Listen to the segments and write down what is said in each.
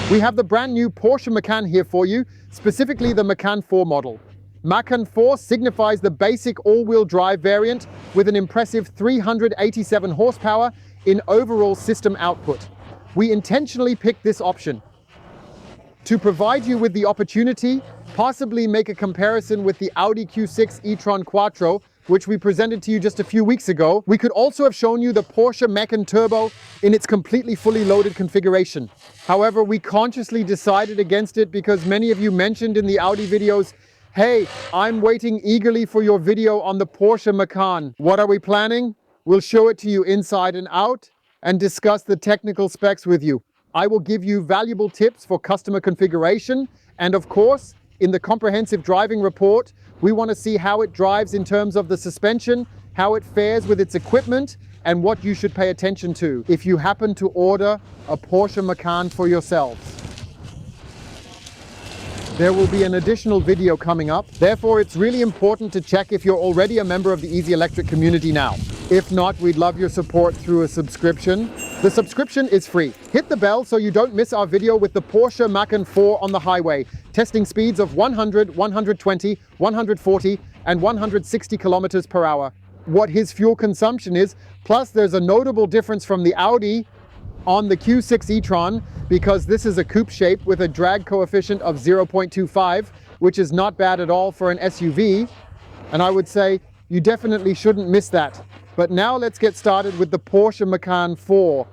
We have the brand new Porsche Macan here for you, specifically the Macan 4 model. Macan 4 signifies the basic all-wheel drive variant with an impressive 387 horsepower in overall system output. We intentionally picked this option to provide you with the opportunity, possibly make a comparison with the Audi Q6 e-tron Quattro, which we presented to you just a few weeks ago. We could also have shown you the Porsche Macan Turbo in its completely fully loaded configuration. However, we consciously decided against it because many of you mentioned in the Audi videos, hey, I'm waiting eagerly for your video on the Porsche Macan. What are we planning? We'll show it to you inside and out and discuss the technical specs with you. I will give you valuable tips for customer configuration, and of course, in the comprehensive driving report, we want to see how it drives in terms of the suspension, how it fares with its equipment, and what you should pay attention to if you happen to order a Porsche Macan for yourselves. There will be an additional video coming up. Therefore, it's really important to check if you're already a member of the Easy Electric community now. If not, we'd love your support through a subscription. The subscription is free. Hit the bell so you don't miss our video with the Porsche Macan 4 on the highway, testing speeds of 100, 120, 140, and 160 kilometers per hour. What his fuel consumption is, plus there's a notable difference from the Audi on the Q6 e-tron, because this is a coupe shape with a drag coefficient of 0.25, which is not bad at all for an SUV. And I would say you definitely shouldn't miss that. But now let's get started with the Porsche Macan 4.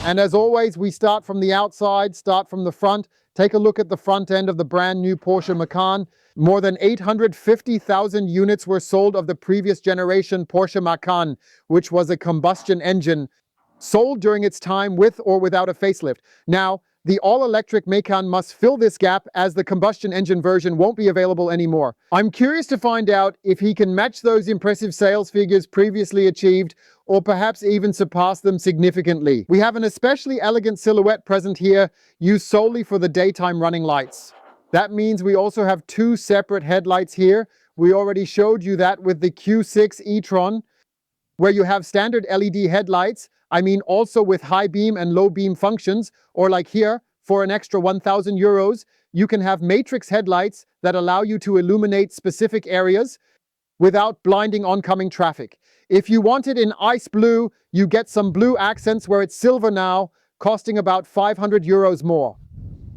And as always, we start from the outside, start from the front. Take a look at the front end of the brand new Porsche Macan. More than 850,000 units were sold of the previous generation Porsche Macan, which was a combustion engine, sold during its time with or without a facelift. Now, the all-electric Macan must fill this gap as the combustion engine version won't be available anymore. I'm curious to find out if he can match those impressive sales figures previously achieved, or perhaps even surpass them significantly. We have an especially elegant silhouette present here, used solely for the daytime running lights. That means we also have two separate headlights here. We already showed you that with the Q6 e-tron, where you have standard LED headlights, also with high beam and low beam functions, or like here, for an extra 1,000 euros, you can have matrix headlights that allow you to illuminate specific areas without blinding oncoming traffic. If you want it in ice blue, you get some blue accents where it's silver now, costing about 500 euros more.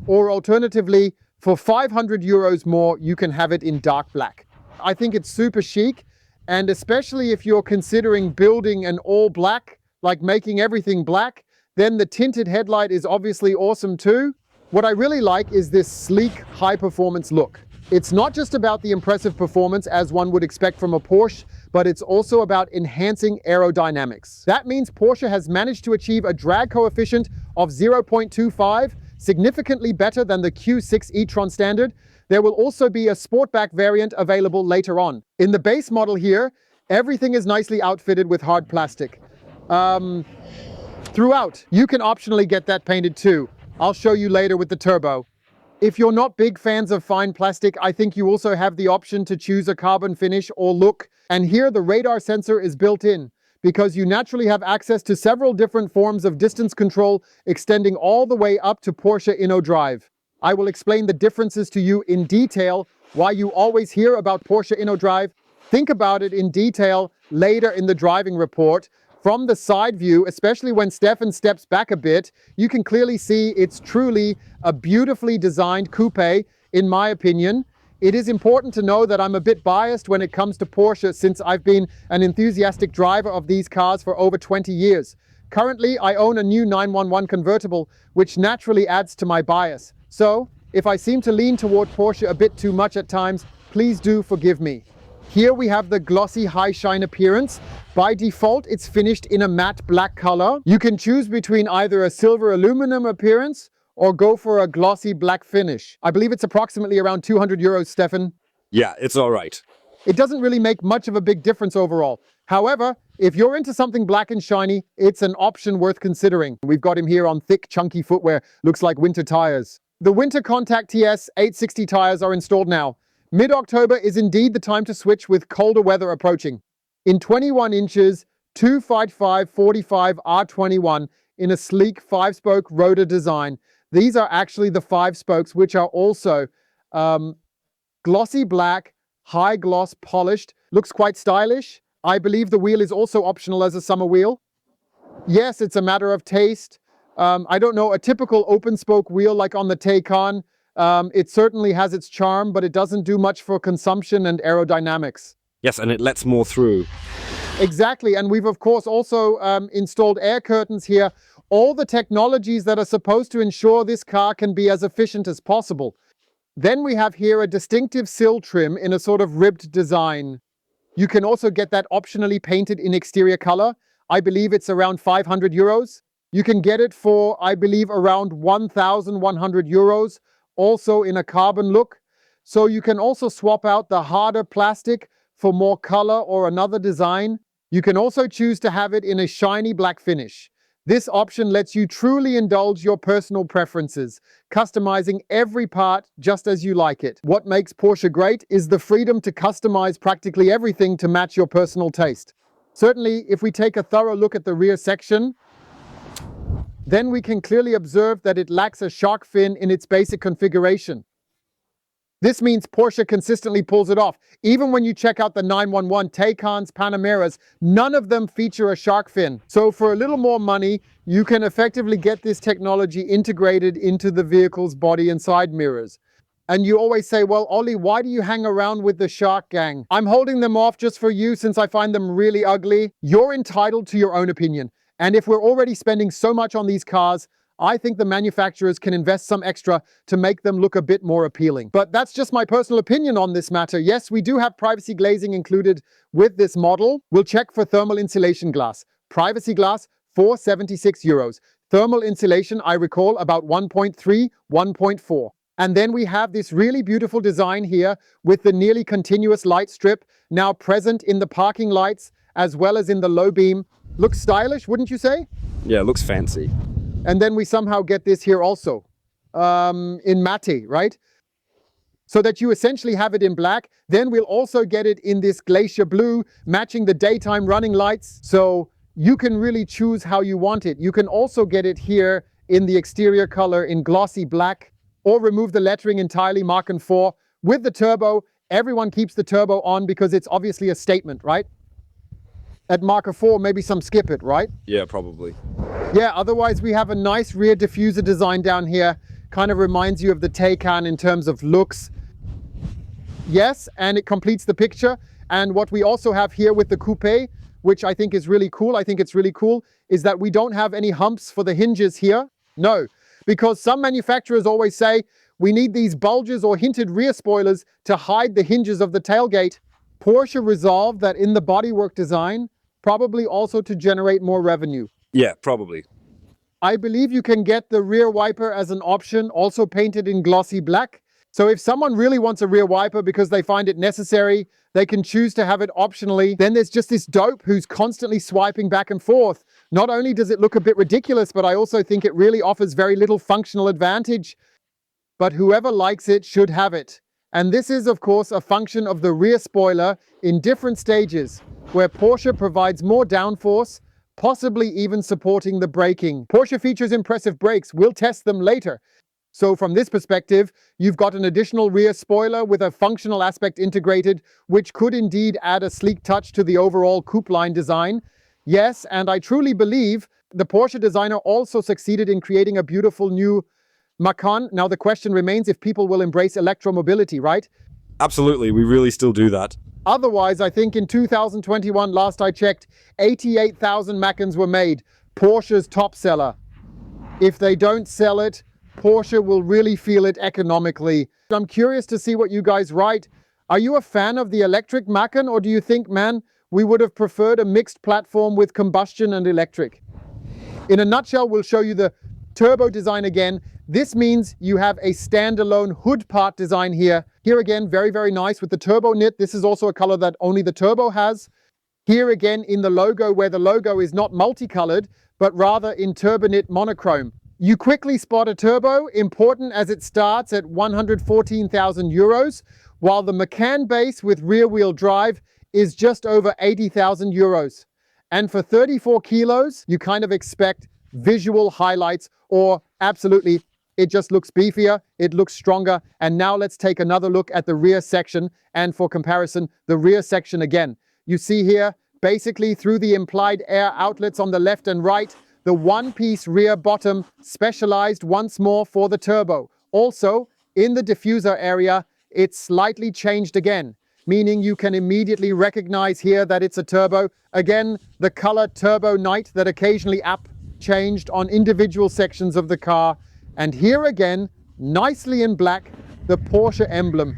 Or alternatively, for 500 euros more, you can have it in dark black. I think it's super chic, and especially if you're considering building an all black, like making everything black, then the tinted headlight is obviously awesome too. What I really like is this sleek, high-performance look. It's not just about the impressive performance as one would expect from a Porsche, but it's also about enhancing aerodynamics. That means Porsche has managed to achieve a drag coefficient of 0.25, significantly better than the Q6 e-tron standard. There will also be a Sportback variant available later on. In the base model here, everything is nicely outfitted with hard plastic. Throughout, you can optionally get that painted too. I'll show you later with the turbo. If you're not big fans of fine plastic, I think you also have the option to choose a carbon finish or look. And here the radar sensor is built in, because you naturally have access to several different forms of distance control extending all the way up to Porsche InnoDrive. I will explain the differences to you in detail, why you always hear about Porsche InnoDrive. Think about it in detail later in the driving report. From the side view, especially when Stefan steps back a bit, you can clearly see it's truly a beautifully designed coupe, in my opinion. It is important to know that I'm a bit biased when it comes to Porsche, since I've been an enthusiastic driver of these cars for over 20 years. Currently, I own a new 911 convertible, which naturally adds to my bias. So, if I seem to lean toward Porsche a bit too much at times, please do forgive me. Here we have the glossy high shine appearance. By default, it's finished in a matte black color. You can choose between either a silver aluminum appearance or go for a glossy black finish. I believe it's approximately around 200 euros, Stefan. Yeah, it's all right. It doesn't really make much of a big difference overall. However, if you're into something black and shiny, it's an option worth considering. We've got him here on thick, chunky footwear. Looks like winter tires. The Winter Contact TS 860 tires are installed now. Mid-October is indeed the time to switch with colder weather approaching. In 21 inches, 255/45 R21 in a sleek 5-spoke rotor design, These are actually the 5 spokes, which are also glossy black, high gloss polished. Looks quite stylish. I believe the wheel is also optional as a summer wheel. Yes, it's a matter of taste. I don't know, a typical open spoke wheel like on the Taycan, it certainly has its charm, but it doesn't do much for consumption and aerodynamics. Yes, and it lets more through. Exactly, and we've of course also installed air curtains here. All the technologies that are supposed to ensure this car can be as efficient as possible. Then we have here a distinctive sill trim in a sort of ribbed design. You can also get that optionally painted in exterior color. I believe it's around 500 euros. You can get it for, I believe, around 1,100 euros, also in a carbon look. So you can also swap out the harder plastic for more color or another design. You can also choose to have it in a shiny black finish. This option lets you truly indulge your personal preferences, customizing every part just as you like it. What makes Porsche great is the freedom to customize practically everything to match your personal taste. Certainly, if we take a thorough look at the rear section, then we can clearly observe that it lacks a shark fin in its basic configuration. This means Porsche consistently pulls it off. Even when you check out the 911 Taycans, Panameras, none of them feature a shark fin. So for a little more money, you can effectively get this technology integrated into the vehicle's body and side mirrors. And you always say, well, Ollie, why do you hang around with the shark gang? I'm holding them off just for you since I find them really ugly. You're entitled to your own opinion. And if we're already spending so much on these cars, I think the manufacturers can invest some extra to make them look a bit more appealing. But that's just my personal opinion on this matter. Yes, we do have privacy glazing included with this model. We'll check for thermal insulation glass. Privacy glass, 476 euros. Thermal insulation, I recall, about 1.3, 1.4. And then we have this really beautiful design here with the nearly continuous light strip now present in the parking lights as well as in the low beam. Looks stylish, wouldn't you say? Yeah, it looks fancy. And then we somehow get this here also in matte, right? So that you essentially have it in black. Then we'll also get it in this glacier blue, matching the daytime running lights. So you can really choose how you want it. You can also get it here in the exterior color in glossy black, or remove the lettering entirely, Macan 4. With the turbo, everyone keeps the turbo on because it's obviously a statement, right? At Marker 4, maybe some skip it, right? Yeah, probably. Yeah, otherwise we have a nice rear diffuser design down here. Kind of reminds you of the Taycan in terms of looks. Yes, and it completes the picture. And what we also have here with the coupe, which I think is really cool, is that we don't have any humps for the hinges here. No, because some manufacturers always say, we need these bulges or hinted rear spoilers to hide the hinges of the tailgate. Porsche resolved that in the bodywork design, probably also to generate more revenue. Yeah, probably. I believe you can get the rear wiper as an option, also painted in glossy black. So if someone really wants a rear wiper because they find it necessary, they can choose to have it optionally. Then there's just this dope who's constantly swiping back and forth. Not only does it look a bit ridiculous, but I also think it really offers very little functional advantage. But whoever likes it should have it. And this is, of course, a function of the rear spoiler in different stages, where Porsche provides more downforce, possibly even supporting the braking. Porsche features impressive brakes. We'll test them later. So from this perspective, you've got an additional rear spoiler with a functional aspect integrated, which could indeed add a sleek touch to the overall coupe line design. Yes, and I truly believe the Porsche designer also succeeded in creating a beautiful new Macan. Now the question remains if people will embrace electromobility, right? Absolutely, we really still do that. Otherwise, I think in 2021, last I checked, 88,000 Macans were made. Porsche's top seller. If they don't sell it, Porsche will really feel it economically. I'm curious to see what you guys write. Are you a fan of the electric Macan, or do you think, man, we would have preferred a mixed platform with combustion and electric? In a nutshell, we'll show you the turbo design again. This means you have a standalone hood part design here. Here again, very, very nice with the turbo knit. This is also a color that only the turbo has. Here again in the logo, where the logo is not multicolored, but rather in turbo knit monochrome. You quickly spot a turbo, important as it starts at 114,000 euros, while the Macan base with rear wheel drive is just over 80,000 euros. And for 34 kilos, you kind of expect visual highlights, or absolutely it just looks beefier, it looks stronger. And now let's take another look at the rear section, and for comparison, the rear section again. You see here, basically through the implied air outlets on the left and right, the one-piece rear bottom specialized once more for the turbo. Also, in the diffuser area, it's slightly changed again, meaning you can immediately recognize here that it's a turbo. Again, the color turbo night that occasionally changed on individual sections of the car. And here again, nicely in black, the Porsche emblem.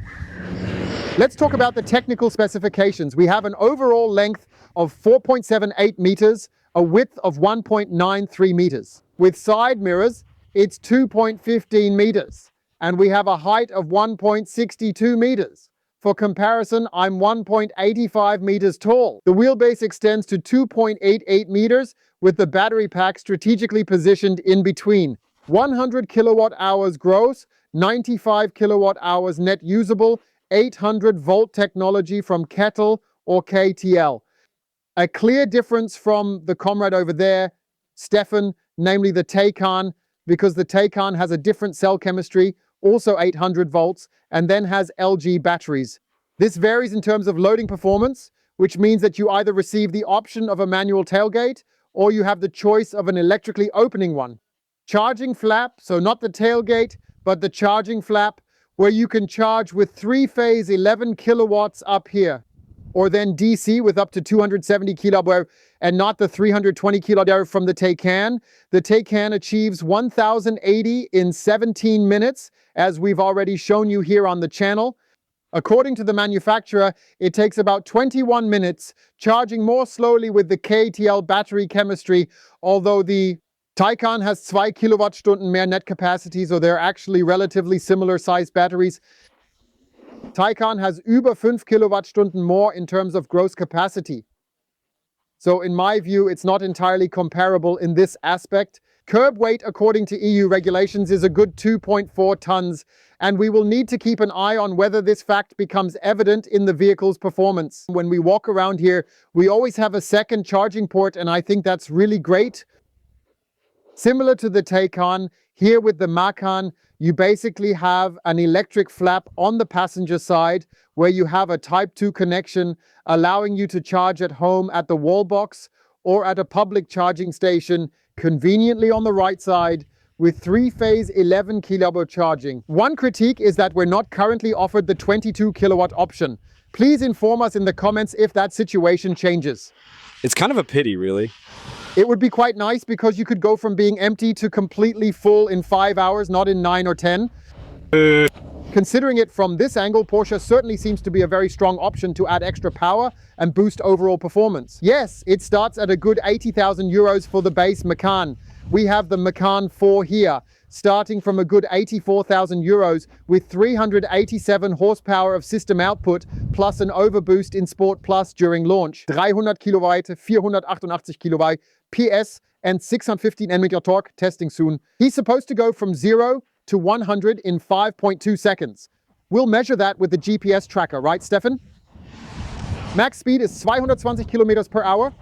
Let's talk about the technical specifications. We have an overall length of 4.78 meters, a width of 1.93 meters. With side mirrors, it's 2.15 meters. And we have a height of 1.62 meters. For comparison, I'm 1.85 meters tall. The wheelbase extends to 2.88 meters with the battery pack strategically positioned in between. 100 kilowatt hours gross, 95 kilowatt hours net usable, 800 volt technology from Kettle or KTL. A clear difference from the comrade over there, Stefan, namely the Taycan, because the Taycan has a different cell chemistry, also 800 volts, and then has LG batteries. This varies in terms of loading performance, which means that you either receive the option of a manual tailgate or you have the choice of an electrically opening one. Charging flap, so not the tailgate, but the charging flap, where you can charge with three-phase 11 kilowatts up here, or then DC with up to 270 kilowatt, and not the 320 kilowatt from the Taycan. The Taycan achieves 1080 in 17 minutes, as we've already shown you here on the channel. According to the manufacturer, it takes about 21 minutes, charging more slowly with the KTL battery chemistry, although the Taycan has 2 Kilowattstunden mehr net capacity, so they're actually relatively similar sized batteries. Taycan has über 5 Kilowattstunden more in terms of gross capacity. So in my view, it's not entirely comparable in this aspect. Curb weight, according to EU regulations, is a good 2.4 tons, and we will need to keep an eye on whether this fact becomes evident in the vehicle's performance. When we walk around here, we always have a second charging port, and I think that's really great. Similar to the Taycan, here with the Macan, you basically have an electric flap on the passenger side where you have a Type 2 connection, allowing you to charge at home at the wall box or at a public charging station, conveniently on the right side, with three-phase 11 kilowatt charging. One critique is that we're not currently offered the 22 kilowatt option. Please inform us in the comments if that situation changes. It's kind of a pity, really. It would be quite nice because you could go from being empty to completely full in 5 hours, not in 9 or 10. Considering it from this angle, Porsche certainly seems to be a very strong option to add extra power and boost overall performance. Yes, it starts at a good 80,000 euros for the base Macan. We have the Macan 4 here, starting from a good 84,000 euros with 387 horsepower of system output, plus an overboost in Sport Plus during launch. 300 kilowatt, 488 kilowatt, PS, and 615 Nm torque, testing soon. He's supposed to go from 0 to 100 in 5.2 seconds. We'll measure that with the GPS tracker, right, Stefan? Max speed is 220 kilometers per hour.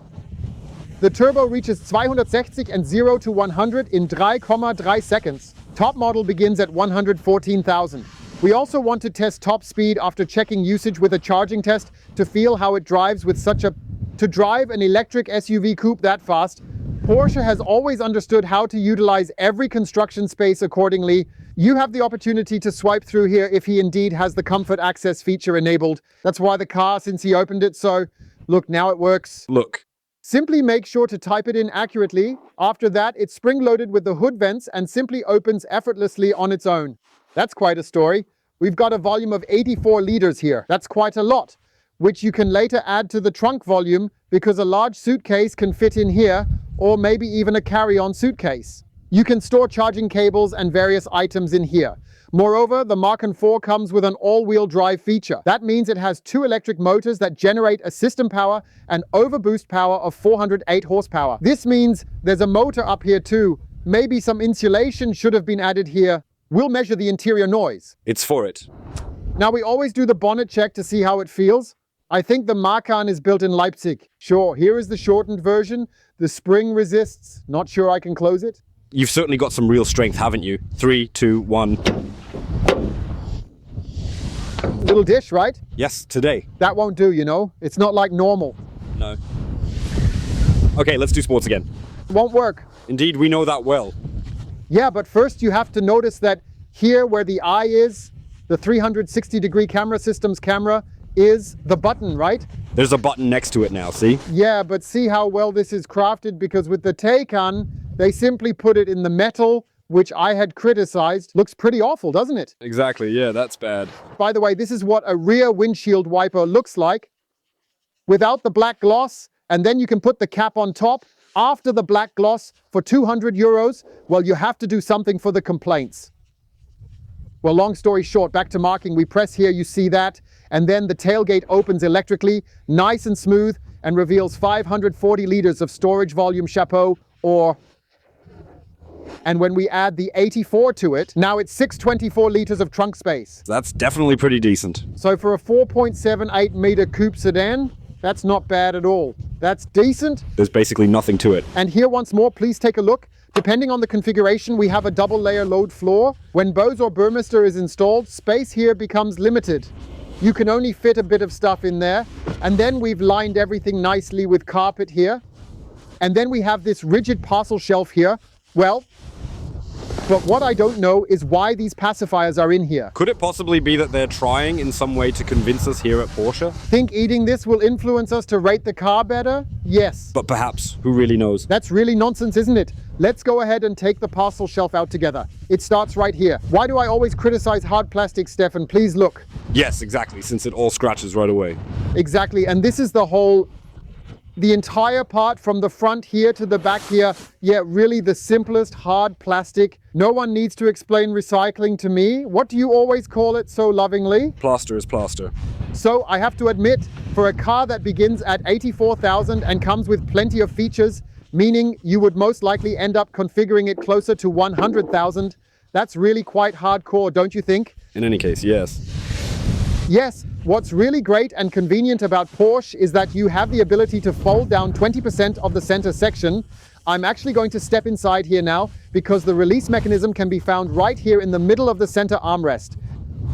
The turbo reaches 260 and 0 to 100 in 3.3 seconds. Top model begins at 114,000. We also want to test top speed after checking usage with a charging test to feel how it drives with to drive an electric SUV coupe that fast. Porsche has always understood how to utilize every construction space accordingly. You have the opportunity to swipe through here if he indeed has the comfort access feature enabled. That's why the car, since he opened it, so look, now it works. Look. Simply make sure to type it in accurately. After that, it's spring-loaded with the hood vents and simply opens effortlessly on its own. That's quite a story. We've got a volume of 84 liters here. That's quite a lot, which you can later add to the trunk volume because a large suitcase can fit in here, or maybe even a carry-on suitcase. You can store charging cables and various items in here. Moreover, the Macan 4 comes with an all-wheel drive feature. That means it has 2 electric motors that generate a system power and overboost power of 408 horsepower. This means there's a motor up here too. Maybe some insulation should have been added here. We'll measure the interior noise. It's for it. Now, we always do the bonnet check to see how it feels. I think the Macan is built in Leipzig. Sure, here is the shortened version. The spring resists. Not sure I can close it. You've certainly got some real strength, haven't you? 3, 2, 1. Little dish, right? Yes, today. That won't do, you know? It's not like normal. No. Okay, let's do sports again. Won't work. Indeed, we know that well. Yeah, but first you have to notice that here where the eye is, the 360-degree camera system's camera, is the button, right? There's a button next to it now, see? Yeah, but see how well this is crafted, because with the Taycan, they simply put it in the metal, which I had criticized. Looks pretty awful, doesn't it? Exactly, yeah, that's bad. By the way, this is what a rear windshield wiper looks like without the black gloss, and then you can put the cap on top after the black gloss for 200 euros. Well, you have to do something for the complaints. Well, long story short, back to marking. We press here, you see that, and then the tailgate opens electrically, nice and smooth, and reveals 540 liters of storage volume, chapeau, and when we add the 84 to it, now it's 624 liters of trunk space. That's definitely pretty decent. So for a 4.78 meter coupe sedan, that's not bad at all. That's decent. There's basically nothing to it. And here once more, please take a look. Depending on the configuration, we have a double layer load floor. When Bose or Burmester is installed, space here becomes limited. You can only fit a bit of stuff in there. And then we've lined everything nicely with carpet here. And then we have this rigid parcel shelf here. Well, but what I don't know is why these pacifiers are in here. Could it possibly be that they're trying in some way to convince us here at Porsche? Think eating this will influence us to rate the car better? Yes. But perhaps, who really knows? That's really nonsense, isn't it? Let's go ahead and take the parcel shelf out together. It starts right here. Why do I always criticize hard plastic, Stefan? Please look. Yes, exactly, since it all scratches right away. Exactly, and this is the entire part from the front here to the back here. Yeah, really the simplest hard plastic. No one needs to explain recycling to me. What do you always call it so lovingly? Plaster is plaster. So I have to admit, for a car that begins at 84,000 and comes with plenty of features, meaning you would most likely end up configuring it closer to 100,000, that's really quite hardcore, don't you think? In any case, yes. Yes, what's really great and convenient about Porsche is that you have the ability to fold down 20% of the center section. I'm actually going to step inside here now because the release mechanism can be found right here in the middle of the center armrest.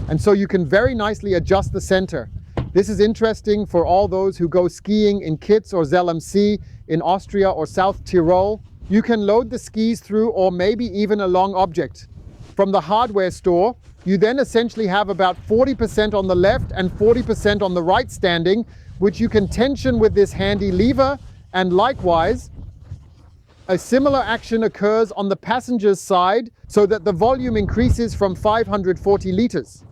And so you can very nicely adjust the center. This is interesting for all those who go skiing in Kitz or Zell am See in Austria or South Tyrol. You can load the skis through or maybe even a long object. From the hardware store, you then essentially have about 40% on the left and 40% on the right standing, which you can tension with this handy lever, and likewise, a similar action occurs on the passenger's side so that the volume increases from 540 liters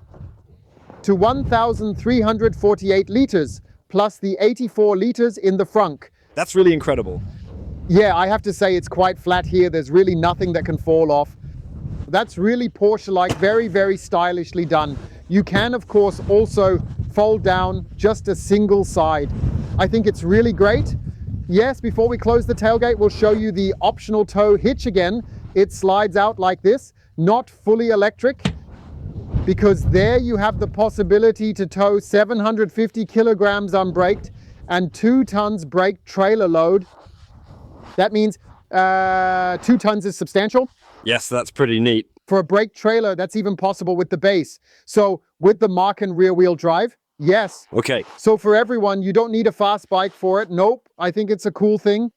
to 1,348 liters, plus the 84 liters in the frunk. That's really incredible. Yeah, I have to say it's quite flat here. There's really nothing that can fall off. That's really Porsche-like, very, very stylishly done. You can, of course, also fold down just a single side. I think it's really great. Yes, before we close the tailgate, we'll show you the optional tow hitch again. It slides out like this, not fully electric, because there you have the possibility to tow 750 kilograms unbraked and 2 tons brake trailer load. That means 2 tons is substantial. Yes, that's pretty neat. For a brake trailer, that's even possible with the base. So with the Macan rear-wheel drive, yes. Okay. So for everyone, you don't need a fast bike for it. Nope, I think it's a cool thing.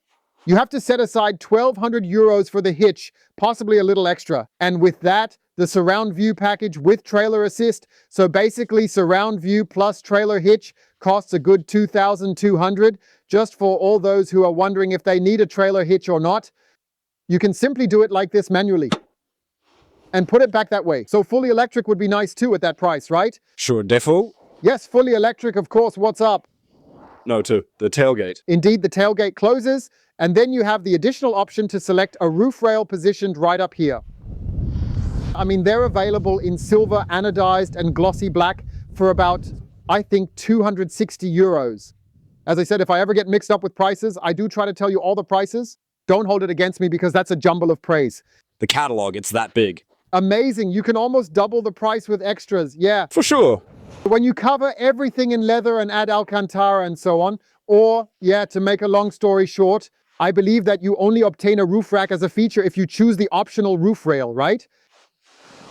You have to set aside 1,200 euros for the hitch, possibly a little extra. And with that, the surround view package with trailer assist. So basically surround view plus trailer hitch costs a good 2,200. Just for all those who are wondering if they need a trailer hitch or not, you can simply do it like this manually and put it back that way. So fully electric would be nice too at that price, right? Sure, defo? Yes, fully electric, of course. What's up? No, to the tailgate. Indeed, the tailgate closes, and then you have the additional option to select a roof rail positioned right up here. I mean, they're available in silver, anodized, and glossy black for about, I think, 260 euros. As I said, if I ever get mixed up with prices, I do try to tell you all the prices. Don't hold it against me because that's a jumble of praise. The catalog, it's that big. Amazing. You can almost double the price with extras. Yeah. For sure. When you cover everything in leather and add Alcantara and so on, or, yeah, to make a long story short, I believe that you only obtain a roof rack as a feature if you choose the optional roof rail, right?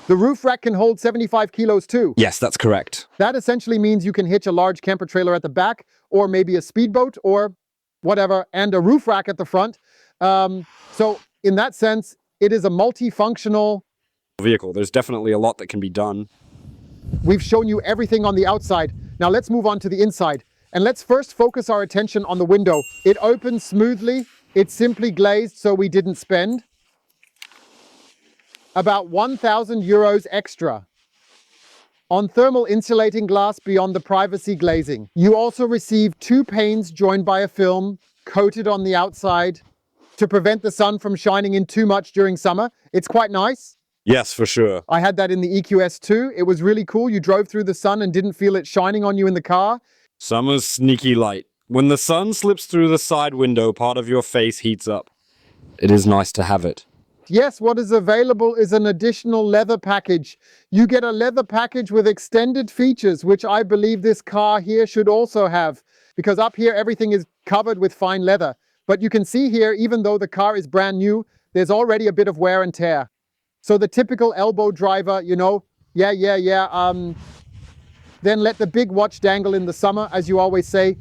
The roof rack can hold 75 kilos too. Yes, that's correct. That essentially means you can hitch a large camper trailer at the back, or maybe a speedboat, or whatever, and a roof rack at the front. So in that sense, it is a multifunctional Vehicle. There's definitely a lot that can be done. We've shown you everything on the outside. Now let's move on to the inside. And let's first focus our attention on the window. It opens smoothly. It's simply glazed, so we didn't spend about 1,000 euros extra on thermal insulating glass beyond the privacy glazing. You also receive 2 panes joined by a film coated on the outside to prevent the sun from shining in too much during summer. It's quite nice. Yes, for sure. I had that in the EQS too. It was really cool. You drove through the sun and didn't feel it shining on you in the car. Summer's sneaky light. When the sun slips through the side window, part of your face heats up. It is nice to have it. Yes, what is available is an additional leather package. You get a leather package with extended features, which I believe this car here should also have, because up here everything is covered with fine leather. But you can see here, even though the car is brand new, there's already a bit of wear and tear. So the typical elbow driver, you know, then let the big watch dangle in the summer, as you always say.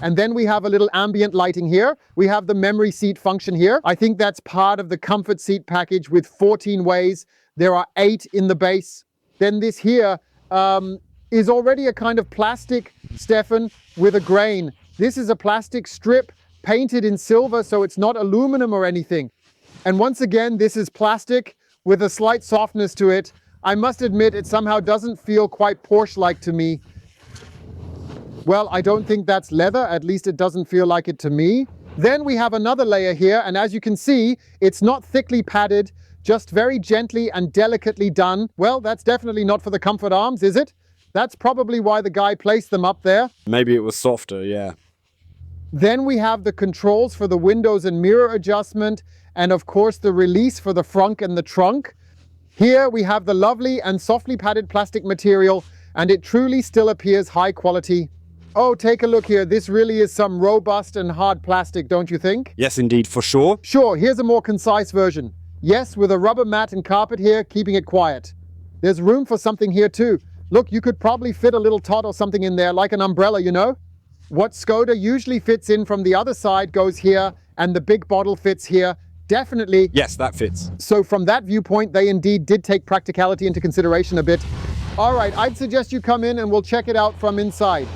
And then we have a little ambient lighting here. We have the memory seat function here. I think that's part of the comfort seat package with 14 ways. There are 8 in the base. Then this here is already a kind of plastic, Stefan, with a grain. This is a plastic strip painted in silver, so it's not aluminum or anything. And once again, this is plastic with a slight softness to it. I must admit, it somehow doesn't feel quite Porsche-like to me. Well, I don't think that's leather, at least it doesn't feel like it to me. Then we have another layer here, and as you can see, it's not thickly padded, just very gently and delicately done. Well, that's definitely not for the comfort arms, is it? That's probably why the guy placed them up there. Maybe it was softer, yeah. Then we have the controls for the windows and mirror adjustment, and of course the release for the frunk and the trunk. Here we have the lovely and softly padded plastic material, and it truly still appears high quality. Oh, take a look here. This really is some robust and hard plastic, don't you think? Yes, indeed, for sure. Sure, here's a more concise version. Yes, with a rubber mat and carpet here, keeping it quiet. There's room for something here too. Look, you could probably fit a little tot or something in there, like an umbrella, you know? What Skoda usually fits in from the other side goes here, and the big bottle fits here. Definitely. Yes, that fits. So from that viewpoint, they indeed did take practicality into consideration a bit. All right, I'd suggest you come in and we'll check it out from inside.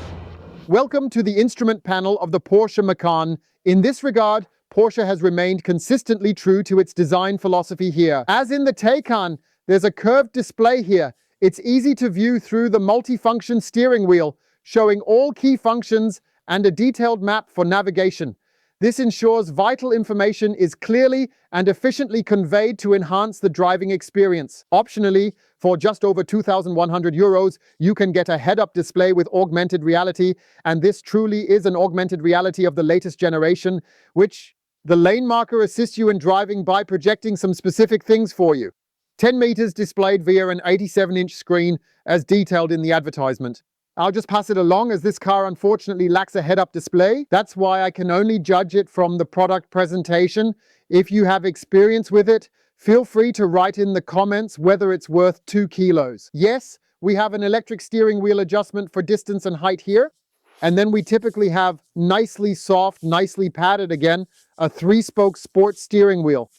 Welcome to the instrument panel of the Porsche Macan. In this regard, Porsche has remained consistently true to its design philosophy here. As in the Taycan, there's a curved display here. It's easy to view through the multifunction steering wheel, showing all key functions and a detailed map for navigation. This ensures vital information is clearly and efficiently conveyed to enhance the driving experience. Optionally, for just over 2,100 euros, you can get a head-up display with augmented reality, and this truly is an augmented reality of the latest generation, which the lane marker assists you in driving by projecting some specific things for you. 10 meters displayed via an 87-inch screen, as detailed in the advertisement. I'll just pass it along, as this car unfortunately lacks a head-up display. That's why I can only judge it from the product presentation. If you have experience with it, feel free to write in the comments whether it's worth 2 kilos. Yes, we have an electric steering wheel adjustment for distance and height here. And then we typically have nicely soft, nicely padded again, a 3-spoke sports steering wheel.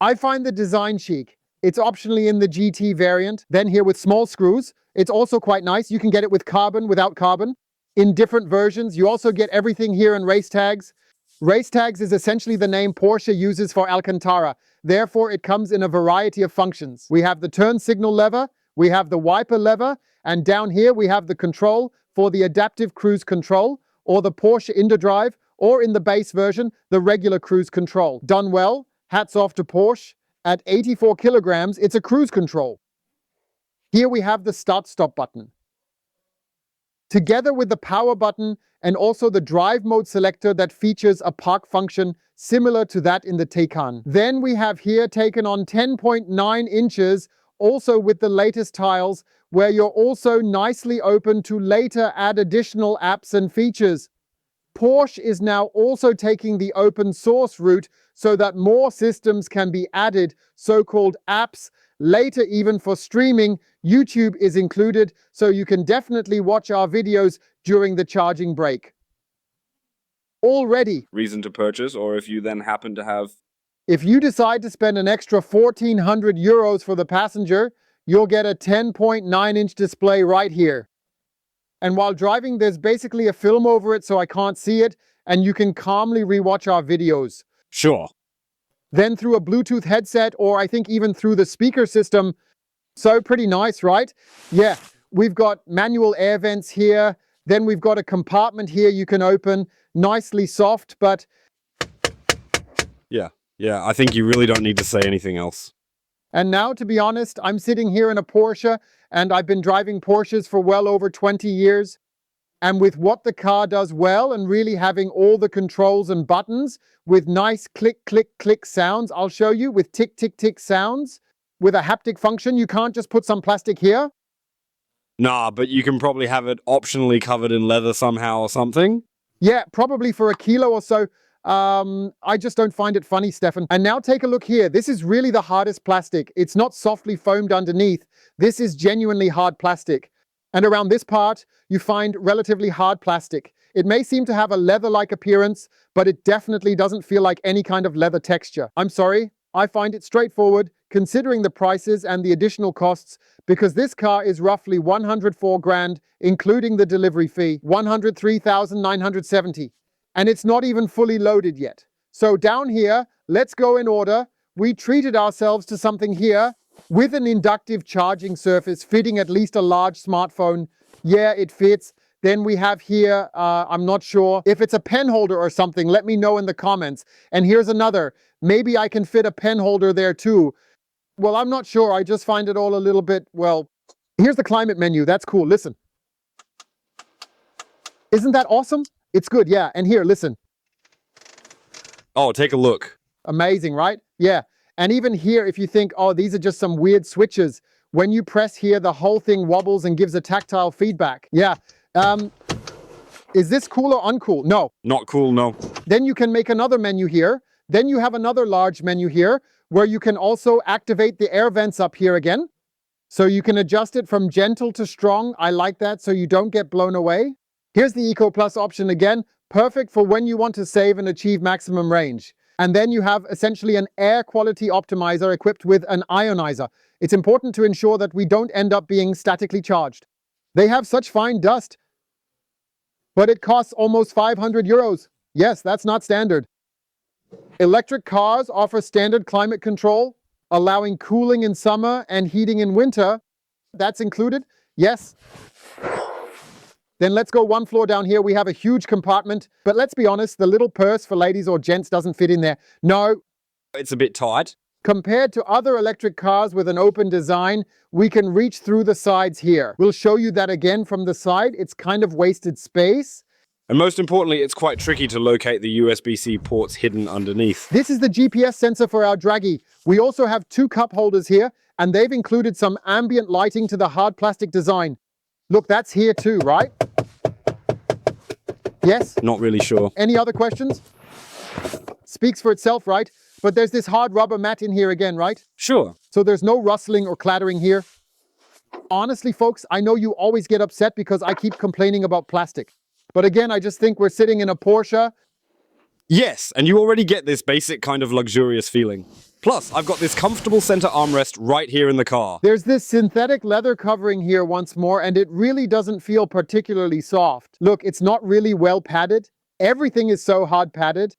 I find the design chic. It's optionally in the GT variant. Then here with small screws, it's also quite nice. You can get it with carbon, without carbon, in different versions. You also get everything here in race tags. Race tags is essentially the name Porsche uses for Alcantara. Therefore, it comes in a variety of functions. We have the turn signal lever, we have the wiper lever, and down here we have the control for the adaptive cruise control, or the Porsche IndoDrive, or in the base version, the regular cruise control. Done well, hats off to Porsche. At 84 kilograms, it's a cruise control. Here we have the start-stop button, together with the power button and also the drive mode selector that features a park function similar to that in the Taycan. Then we have here taken on 10.9 inches, also with the latest tiles, where you're also nicely open to later add additional apps and features. Porsche is now also taking the open source route so that more systems can be added, so-called apps. Later, even for streaming, YouTube is included, so you can definitely watch our videos during the charging break. Already, Reason to purchase, or if you then happen to have... if you decide to spend an extra 1,400 euros for the passenger, you'll get a 10.9-inch display right here. And while driving, there's basically a film over it so I can't see it, and you can calmly rewatch our videos. Sure. Then through a Bluetooth headset, or I think even through the speaker system. So pretty nice, right? Yeah, we've got manual air vents here. Then we've got a compartment here you can open. Nicely soft, but... Yeah, I think you really don't need to say anything else. And now, to be honest, I'm sitting here in a Porsche, and I've been driving Porsches for well over 20 years. And with what the car does well, and really having all the controls and buttons with nice click, click, click sounds, I'll show you, with tick, tick, tick sounds, with a haptic function. You can't just put some plastic here. Nah, but you can probably have it optionally covered in leather somehow or something. Yeah, probably for a kilo or so. I just don't find it funny, Stefan. And now take a look here. This is really the hardest plastic. It's not softly foamed underneath. This is genuinely hard plastic. And around this part, you find relatively hard plastic. It may seem to have a leather-like appearance, but it definitely doesn't feel like any kind of leather texture. I'm sorry, I find it straightforward, considering the prices and the additional costs, because this car is roughly 104 grand, including the delivery fee, 103,970. And it's not even fully loaded yet. So down here, let's go in order. We treated ourselves to something here with an inductive charging surface fitting at least a large smartphone. Yeah, it fits. Then we have here, I'm not sure if it's a pen holder or something. Let me know in the comments. And here's another. Maybe I can fit a pen holder there too. Well, I'm not sure. I just find it all a little bit, well, here's the climate menu. That's cool. Listen. Isn't that awesome? It's good, yeah. And here, listen. Oh, take a look. Amazing, right? Yeah. And even here, if you think, oh, these are just some weird switches, when you press here, the whole thing wobbles and gives a tactile feedback. Yeah. Is this cool or uncool? No. Not cool, no. Then you can make another menu here. Then you have another large menu here where you can also activate the air vents up here again. So you can adjust it from gentle to strong. I like that so you don't get blown away. Here's the Eco Plus option again, perfect for when you want to save and achieve maximum range. And then you have essentially an air quality optimizer equipped with an ionizer. It's important to ensure that we don't end up being statically charged. They have such fine dust, but it costs almost 500 euros. Yes, that's not standard. Electric cars offer standard climate control, allowing cooling in summer and heating in winter. That's included? Yes. Then let's go one floor down here. We have a huge compartment, but let's be honest, the little purse for ladies or gents doesn't fit in there. No. It's a bit tight. Compared to other electric cars with an open design, we can reach through the sides here. We'll show you that again from the side. It's kind of wasted space. And most importantly, it's quite tricky to locate the USB-C ports hidden underneath. This is the GPS sensor for our Draghi. We also have two cup holders here, and they've included some ambient lighting to the hard plastic design. Look, that's here too, right? Yes? Not really sure. Any other questions? Speaks for itself, right? But there's this hard rubber mat in here again, right? Sure. So there's no rustling or clattering here. Honestly, folks, I know you always get upset because I keep complaining about plastic. But again, I just think we're sitting in a Porsche. Yes, and you already get this basic kind of luxurious feeling. Plus, I've got this comfortable center armrest right here in the car. There's this synthetic leather covering here once more, and it really doesn't feel particularly soft. Look, it's not really well padded. Everything is so hard padded.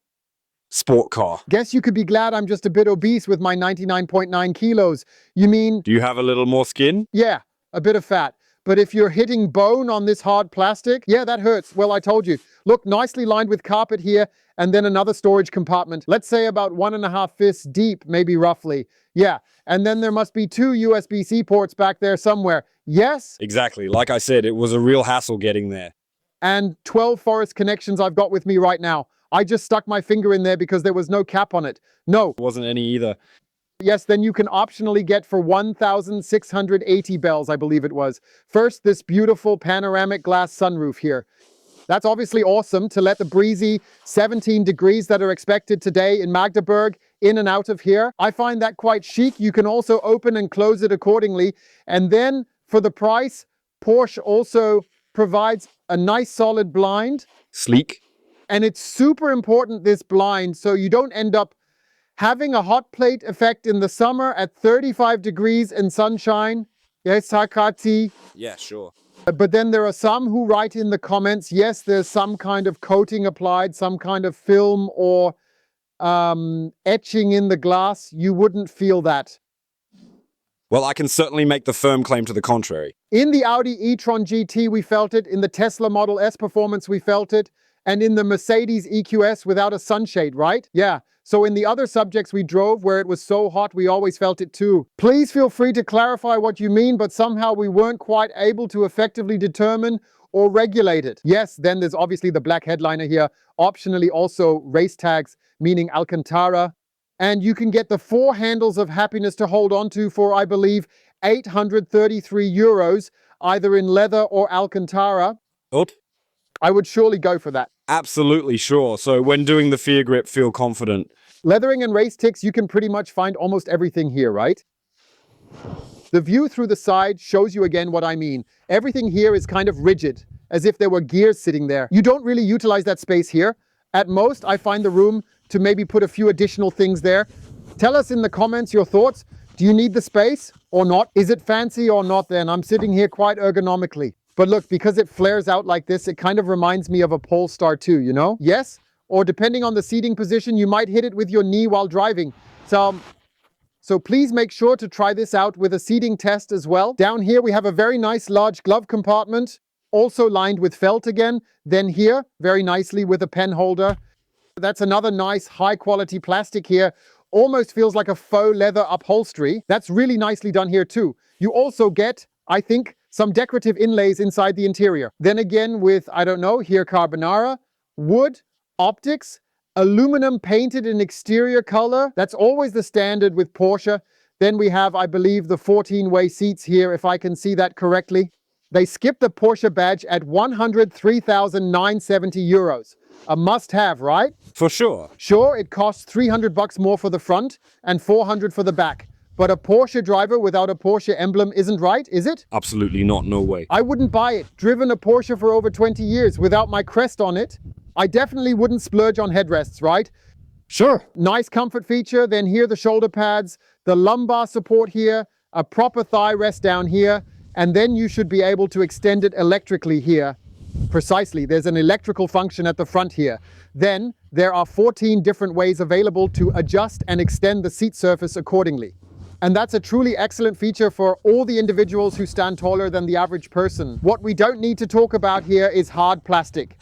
Sport car. Guess you could be glad I'm just a bit obese with my 99.9 kilos. You mean... Do you have a little more skin? Yeah, a bit of fat. But if you're hitting bone on this hard plastic, yeah, that hurts. Well, I told you. Look, nicely lined with carpet here, and then another storage compartment. Let's say about 1.5 fists deep, maybe roughly. Yeah, and then there must be 2 USB-C ports back there somewhere. Yes? Exactly. Like I said, it was a real hassle getting there. And 12 forest connections I've got with me right now. I just stuck my finger in there because there was no cap on it. No. Wasn't any either. Yes, then you can optionally get for 1,680 bells, I believe it was. First, this beautiful panoramic glass sunroof here. That's obviously awesome to let the breezy 17 degrees that are expected today in Magdeburg in and out of here. I find that quite chic. You can also open and close it accordingly. And then for the price, Porsche also provides a nice solid blind. Sleek. And it's super important, this blind, so you don't end up having a hot plate effect in the summer at 35 degrees in sunshine. Yes, Hakati. Yeah, sure. But then there are some who write in the comments, yes, there's some kind of coating applied, some kind of film or etching in the glass. You wouldn't feel that. Well, I can certainly make the firm claim to the contrary. In the Audi e-tron GT, we felt it. In the Tesla Model S Performance, we felt it. And in the Mercedes EQS without a sunshade, right? Yeah. So in the other subjects we drove where it was so hot, we always felt it too. Please feel free to clarify what you mean, but somehow we weren't quite able to effectively determine or regulate it. Yes, then there's obviously the black headliner here. Optionally also race tags, meaning Alcantara. And you can get the 4 handles of happiness to hold on to for, I believe, 833 euros, either in leather or Alcantara. Good. I would surely go for that. Absolutely sure. So when doing the Fear Grip, feel confident. Leathering and race ticks, you can pretty much find almost everything here, right? The view through the side shows you again what I mean. Everything here is kind of rigid, as if there were gears sitting there. You don't really utilize that space here. At most, I find the room to maybe put a few additional things there. Tell us in the comments your thoughts. Do you need the space or not? Is it fancy or not then? I'm sitting here quite ergonomically. But look, because it flares out like this, it kind of reminds me of a Polestar 2, you know? Yes? Or depending on the seating position, you might hit it with your knee while driving. So please make sure to try this out with a seating test as well. Down here, we have a very nice large glove compartment, also lined with felt again. Then here, very nicely with a pen holder. That's another nice high quality plastic here. Almost feels like a faux leather upholstery. That's really nicely done here too. You also get, I think, some decorative inlays inside the interior. Then again with, I don't know, here carbonara, wood, optics, aluminum painted in exterior color. That's always the standard with Porsche. Then we have, I believe, the 14-way seats here, if I can see that correctly. They skipped the Porsche badge at 103,970 euros. A must-have, right? For sure. Sure, it costs 300 bucks more for the front and 400 for the back. But a Porsche driver without a Porsche emblem isn't right, is it? Absolutely not, no way. I wouldn't buy it. Driven a Porsche for over 20 years without my crest on it. I definitely wouldn't splurge on headrests, right? Sure. Nice comfort feature. Then here the shoulder pads, the lumbar support here, a proper thigh rest down here, and then you should be able to extend it electrically here. Precisely, there's an electrical function at the front here. Then there are 14 different ways available to adjust and extend the seat surface accordingly. And that's a truly excellent feature for all the individuals who stand taller than the average person. What we don't need to talk about here is hard plastic.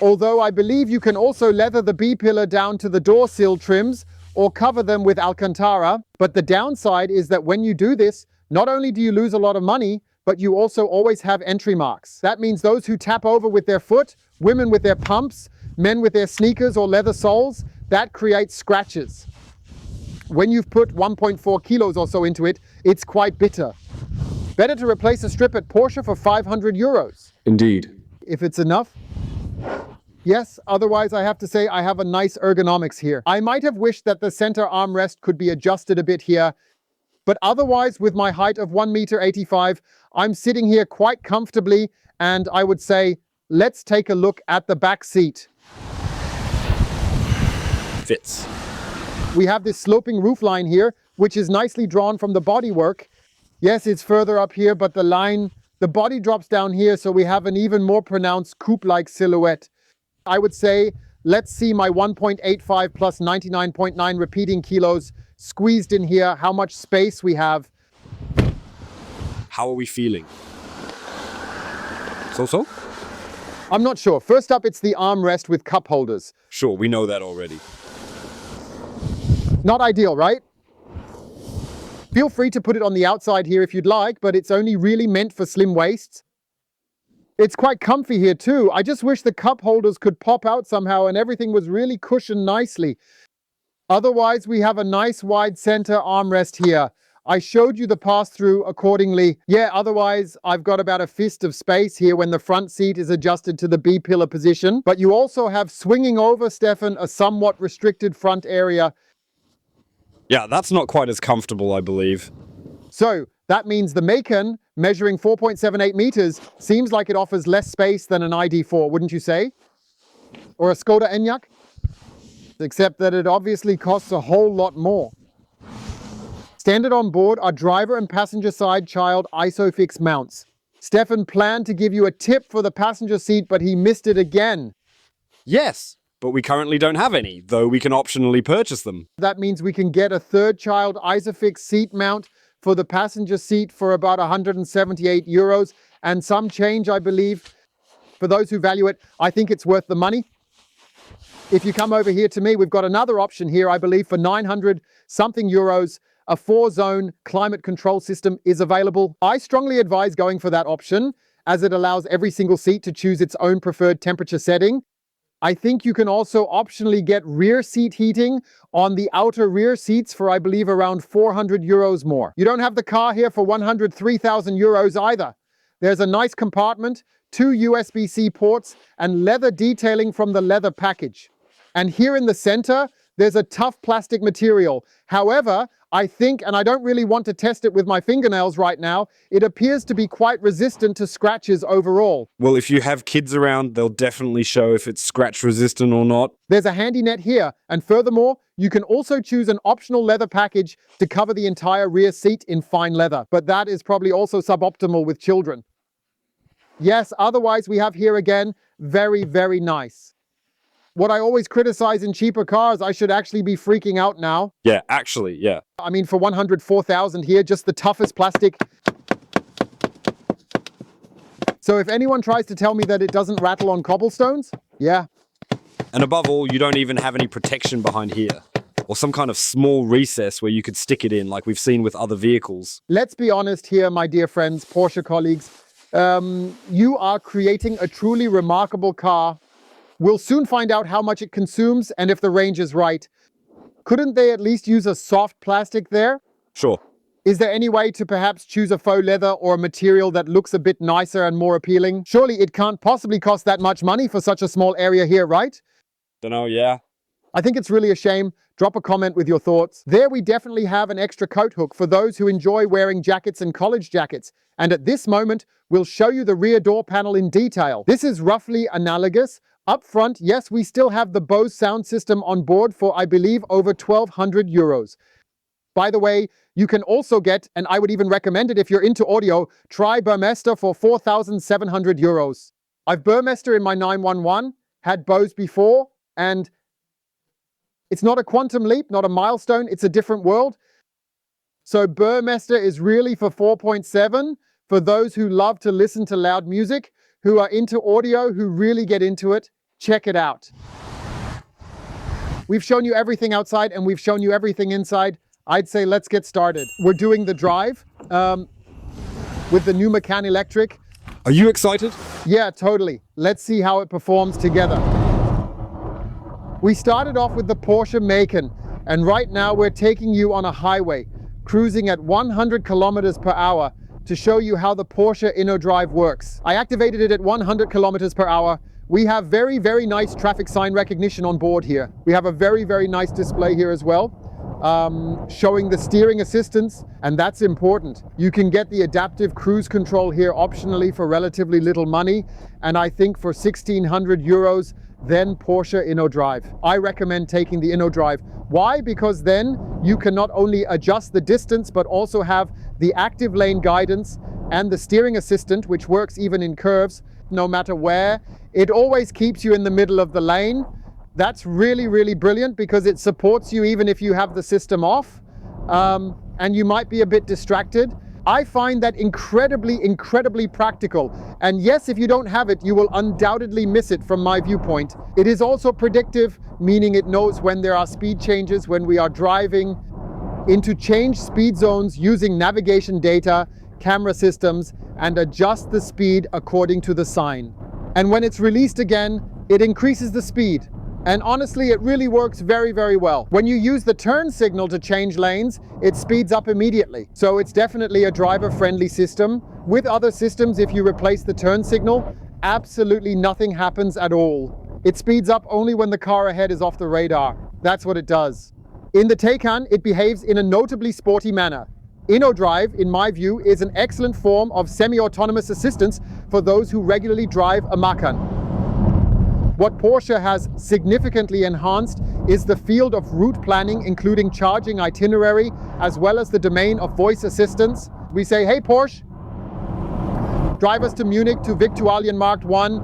Although I believe you can also leather the B-pillar down to the door sill trims or cover them with Alcantara. But the downside is that when you do this, not only do you lose a lot of money, but you also always have entry marks. That means those who tap over with their foot, women with their pumps, men with their sneakers or leather soles, that creates scratches. When you've put 1.4 kilos or so into it, it's quite bitter. Better to replace a strip at Porsche for 500 euros. Indeed. If it's enough. Yes, otherwise I have to say I have a nice ergonomics here. I might have wished that the center armrest could be adjusted a bit here, but otherwise with my height of 1.85 m, I'm sitting here quite comfortably, and I would say, let's take a look at the back seat. Fits. We have this sloping roofline here, which is nicely drawn from the bodywork. Yes, it's further up here, but the body drops down here, so we have an even more pronounced coupe-like silhouette. I would say, let's see my 1.85 plus 99.9 repeating kilos squeezed in here, how much space we have. How are we feeling? So? I'm not sure. First up, it's the armrest with cup holders. Sure, we know that already. Not ideal, right? Feel free to put it on the outside here if you'd like, but it's only really meant for slim waists. It's quite comfy here too. I just wish the cup holders could pop out somehow and everything was really cushioned nicely. Otherwise, we have a nice wide center armrest here. I showed you the pass-through accordingly. Yeah, otherwise I've got about a fist of space here when the front seat is adjusted to the B-pillar position. But you also have swinging over, Stefan, a somewhat restricted front area. Yeah, that's not quite as comfortable, I believe. So that means the Macan, measuring 4.78 meters, seems like it offers less space than an ID4, wouldn't you say? Or a Skoda Enyaq? Except that it obviously costs a whole lot more. Standard on board are driver and passenger side child ISOFIX mounts. Stefan planned to give you a tip for the passenger seat, but he missed it again. Yes, but we currently don't have any, though we can optionally purchase them. That means we can get a third child ISOFIX seat mount for the passenger seat for about 178 euros and some change, I believe. For those who value it, I think it's worth the money. If you come over here to me, we've got another option here, I believe, for 900 something euros. A 4-zone climate control system is available. I strongly advise going for that option, as it allows every single seat to choose its own preferred temperature setting. I think you can also optionally get rear seat heating on the outer rear seats for, I believe, around 400 euros more. You don't have the car here for 103,000 euros either. There's a nice compartment, 2 USB-C ports, and leather detailing from the leather package. And here in the center, there's a tough plastic material. However, I think, and I don't really want to test it with my fingernails right now, it appears to be quite resistant to scratches overall. Well, if you have kids around, they'll definitely show if it's scratch resistant or not. There's a handy net here, and furthermore, you can also choose an optional leather package to cover the entire rear seat in fine leather, but that is probably also suboptimal with children. Yes, otherwise we have here again, very, very nice. What I always criticize in cheaper cars, I should actually be freaking out now. Yeah, actually, yeah. I mean, for 104,000 here, just the toughest plastic. So if anyone tries to tell me that it doesn't rattle on cobblestones, yeah. And above all, you don't even have any protection behind here. Or some kind of small recess where you could stick it in, like we've seen with other vehicles. Let's be honest here, my dear friends, Porsche colleagues. You are creating a truly remarkable car. We'll soon find out how much it consumes and if the range is right. Couldn't they at least use a soft plastic there? Sure. Is there any way to perhaps choose a faux leather or a material that looks a bit nicer and more appealing? Surely it can't possibly cost that much money for such a small area here, right? Dunno, yeah. I think it's really a shame. Drop a comment with your thoughts. There we definitely have an extra coat hook for those who enjoy wearing jackets and college jackets. And at this moment, we'll show you the rear door panel in detail. This is roughly analogous. Up front, yes, we still have the Bose sound system on board for, I believe, over 1,200 euros. By the way, you can also get, and I would even recommend it if you're into audio, try Burmester for 4,700 euros. I've Burmester in my 911, had Bose before, and it's not a quantum leap, not a milestone, it's a different world. So Burmester is really for 4.7 for those who love to listen to loud music, who are into audio, who really get into it. Check it out. We've shown you everything outside and we've shown you everything inside. I'd say let's get started. We're doing the drive with the new Macan Electric. Are you excited? Yeah, totally. Let's see how it performs together. We started off with the Porsche Macan, and right now we're taking you on a highway, cruising at 100 kilometers per hour to show you how the Porsche InnoDrive works. I activated it at 100 kilometers per hour. We have very, very nice traffic sign recognition on board here. We have a very, very nice display here as well, showing the steering assistance, and that's important. You can get the adaptive cruise control here optionally for relatively little money, and I think for 1,600 euros, then Porsche InnoDrive. I recommend taking the InnoDrive. Why? Because then you can not only adjust the distance, but also have the active lane guidance and the steering assistant, which works even in curves, no matter where. It always keeps you in the middle of the lane. That's really, really brilliant because it supports you even if you have the system off and you might be a bit distracted. I find that incredibly, incredibly practical. And yes, if you don't have it, you will undoubtedly miss it from my viewpoint. It is also predictive, meaning it knows when there are speed changes, when we are driving into change speed zones using navigation data, camera systems, and adjust the speed according to the sign. And when it's released again, it increases the speed. And honestly, it really works very, very well. When you use the turn signal to change lanes, it speeds up immediately. So it's definitely a driver-friendly system. With other systems, if you replace the turn signal, absolutely nothing happens at all. It speeds up only when the car ahead is off the radar. That's what it does. In the Taycan, it behaves in a notably sporty manner. InnoDrive, in my view, is an excellent form of semi-autonomous assistance for those who regularly drive a Macan. What Porsche has significantly enhanced is the field of route planning, including charging itinerary, as well as the domain of voice assistance. We say, hey Porsche, drive us to Munich to Viktualienmarkt 1.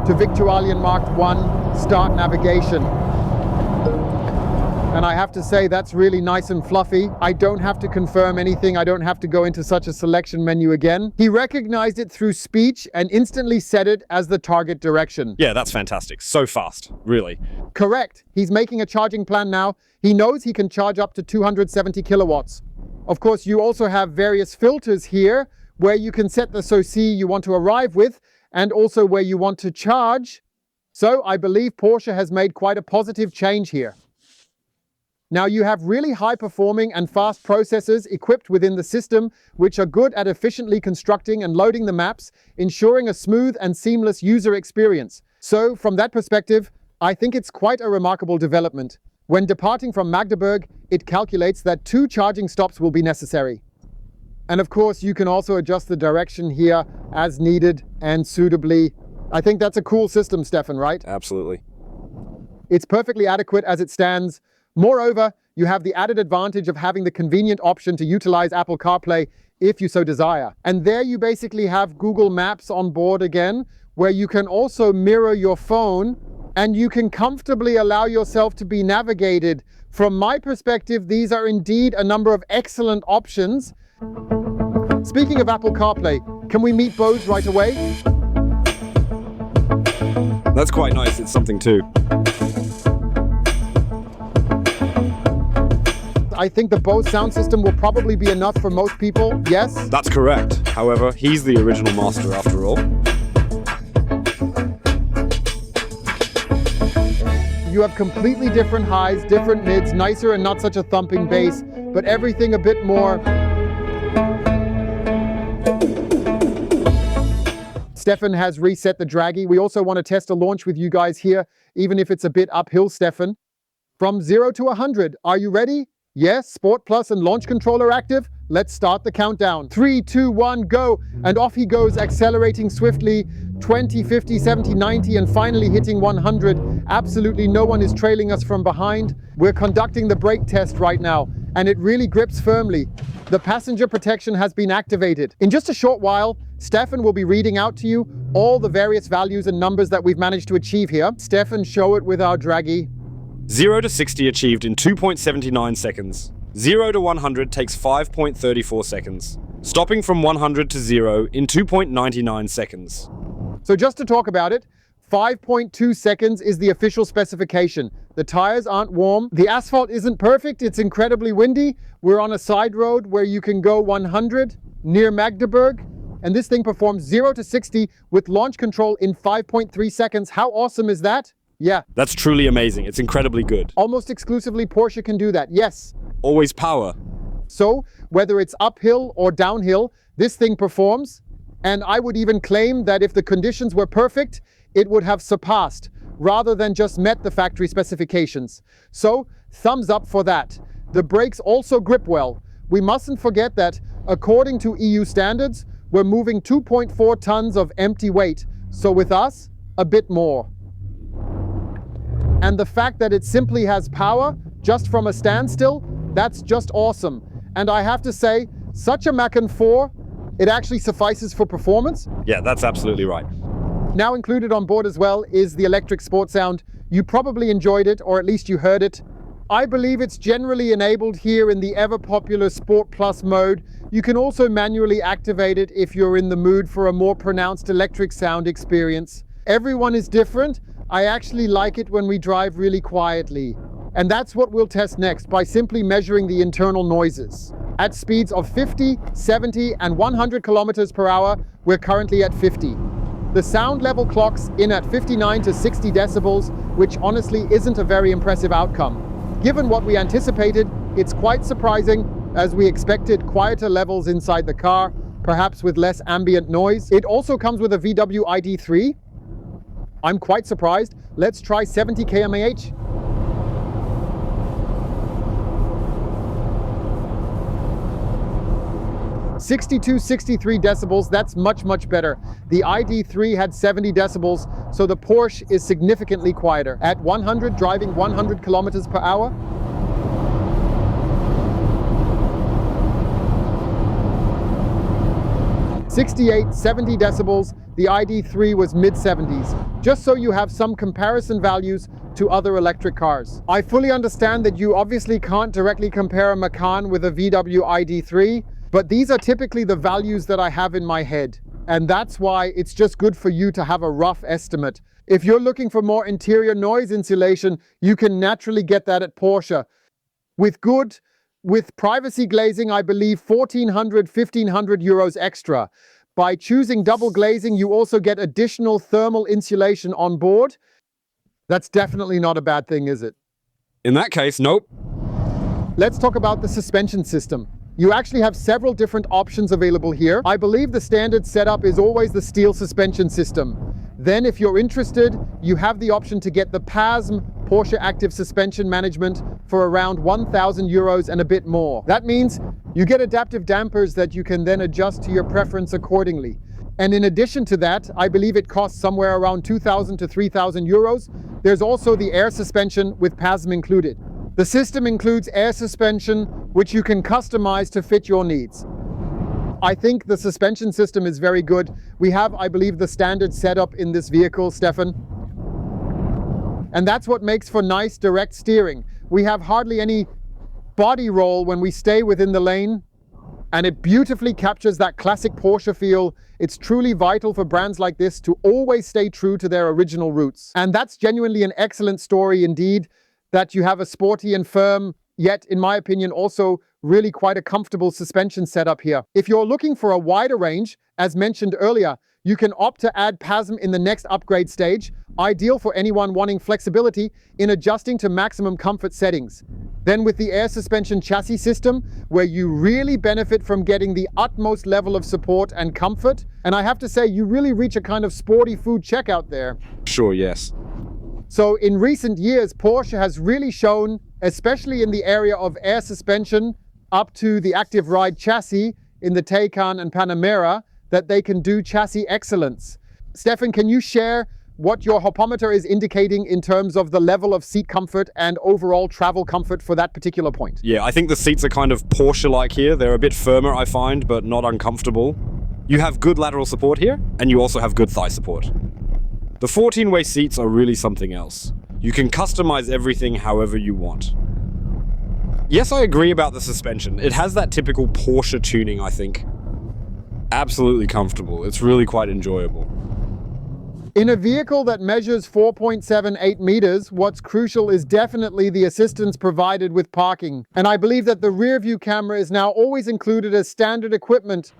To Viktualienmarkt 1, start navigation. And I have to say, that's really nice and fluffy. I don't have to confirm anything. I don't have to go into such a selection menu again. He recognized it through speech and instantly set it as the target direction. Yeah, that's fantastic. So fast, really. Correct. He's making a charging plan now. He knows he can charge up to 270 kilowatts. Of course, you also have various filters here where you can set the SoC you want to arrive with and also where you want to charge. So I believe Porsche has made quite a positive change here. Now you have really high-performing and fast processors equipped within the system, which are good at efficiently constructing and loading the maps, ensuring a smooth and seamless user experience. So from that perspective, I think it's quite a remarkable development. When departing from Magdeburg, it calculates that 2 charging stops will be necessary. And of course, you can also adjust the direction here as needed and suitably. I think that's a cool system, Stefan, right? Absolutely. It's perfectly adequate as it stands. Moreover, you have the added advantage of having the convenient option to utilize Apple CarPlay if you so desire. And there you basically have Google Maps on board again, where you can also mirror your phone and you can comfortably allow yourself to be navigated. From my perspective, these are indeed a number of excellent options. Speaking of Apple CarPlay, can we meet Bose right away? That's quite nice. It's something too. I think the Bose sound system will probably be enough for most people, yes? That's correct. However, he's the original master after all. You have completely different highs, different mids, nicer and not such a thumping bass, but everything a bit more. Stefan has reset the Draggy. We also want to test a launch with you guys here, even if it's a bit uphill, Stefan. From 0 to 100, are you ready? Yes, Sport Plus and launch controller active. Let's start the countdown. 3, 2, 1, go. And off he goes, accelerating swiftly. 20, 50, 70, 90, and finally hitting 100. Absolutely no one is trailing us from behind. We're conducting the brake test right now, and it really grips firmly. The passenger protection has been activated. In just a short while, Stefan will be reading out to you all the various values and numbers that we've managed to achieve here. Stefan, show it with our Draggy. 0 to 60 achieved in 2.79 seconds. 0 to 100 takes 5.34 seconds. Stopping from 100 to 0 in 2.99 seconds. So just to talk about it, 5.2 seconds is the official specification. The tires aren't warm. The asphalt isn't perfect. It's incredibly windy. We're on a side road where you can go 100 near Magdeburg. And this thing performs 0 to 60 with launch control in 5.3 seconds. How awesome is that? Yeah. That's truly amazing. It's incredibly good. Almost exclusively Porsche can do that. Yes. Always power. So whether it's uphill or downhill, this thing performs. And I would even claim that if the conditions were perfect, it would have surpassed rather than just met the factory specifications. So thumbs up for that. The brakes also grip well. We mustn't forget that according to EU standards, we're moving 2.4 tons of empty weight. So with us, a bit more. And the fact that it simply has power just from a standstill, that's just awesome. And I have to say, such a Macan 4, it actually suffices for performance. Yeah, that's absolutely right. Now included on board as well is the electric sport sound. You probably enjoyed it, or at least you heard it. I believe it's generally enabled here in the ever popular Sport Plus mode. You can also manually activate it if you're in the mood for a more pronounced electric sound experience. Everyone is different. I actually like it when we drive really quietly. And that's what we'll test next by simply measuring the internal noises. At speeds of 50, 70 and 100 kilometers per hour, we're currently at 50. The sound level clocks in at 59 to 60 decibels, which honestly isn't a very impressive outcome. Given what we anticipated, it's quite surprising, as we expected quieter levels inside the car, perhaps with less ambient noise. It also comes with a VW ID.3. I'm quite surprised. Let's try 70 km/h. (62-63 decibels), that's much better. The ID.3 had 70 decibels, so the Porsche is significantly quieter. At 100, driving 100 kilometers per hour. (68-70 decibels), the ID.3 was mid-70s. Just so you have some comparison values to other electric cars. I fully understand that you obviously can't directly compare a Macan with a VW ID.3, but these are typically the values that I have in my head. And that's why it's just good for you to have a rough estimate. If you're looking for more interior noise insulation, you can naturally get that at Porsche. With privacy glazing, I believe 1,500 euros extra. By choosing double glazing, you also get additional thermal insulation on board. That's definitely not a bad thing, is it? In that case, nope. Let's talk about the suspension system. You actually have several different options available here. I believe the standard setup is always the steel suspension system. Then if you're interested, you have the option to get the PASM Porsche Active Suspension Management for around 1,000 euros and a bit more. That means you get adaptive dampers that you can then adjust to your preference accordingly. And in addition to that, I believe it costs somewhere around 2,000 to 3,000 euros. There's also the air suspension with PASM included. The system includes air suspension, which you can customize to fit your needs. I think the suspension system is very good. We have, I believe, the standard setup in this vehicle, Stefan. And that's what makes for nice direct steering. We have hardly any body roll when we stay within the lane, and it beautifully captures that classic Porsche feel. It's truly vital for brands like this to always stay true to their original roots. And that's genuinely an excellent story indeed, that you have a sporty and firm, yet in my opinion also really quite a comfortable suspension setup here. If you're looking for a wider range, as mentioned earlier, you can opt to add PASM in the next upgrade stage, ideal for anyone wanting flexibility in adjusting to maximum comfort settings. Then with the air suspension chassis system, where you really benefit from getting the utmost level of support and comfort, and I have to say, you really reach a kind of sporty food checkout there. Sure, yes. So in recent years, Porsche has really shown, especially in the area of air suspension, up to the active ride chassis in the Taycan and Panamera, that they can do chassis excellence. Stefan, can you share what your hopometer is indicating in terms of the level of seat comfort and overall travel comfort for that particular point? Yeah, I think the seats are kind of Porsche-like here. They're a bit firmer, I find, but not uncomfortable. You have good lateral support here, and you also have good thigh support. The 14-way seats are really something else. You can customize everything however you want. Yes, I agree about the suspension. It has that typical Porsche tuning, I think. Absolutely comfortable. It's really quite enjoyable. In a vehicle that measures 4.78 meters, what's crucial is definitely the assistance provided with parking. And I believe that the rear view camera is now always included as standard equipment.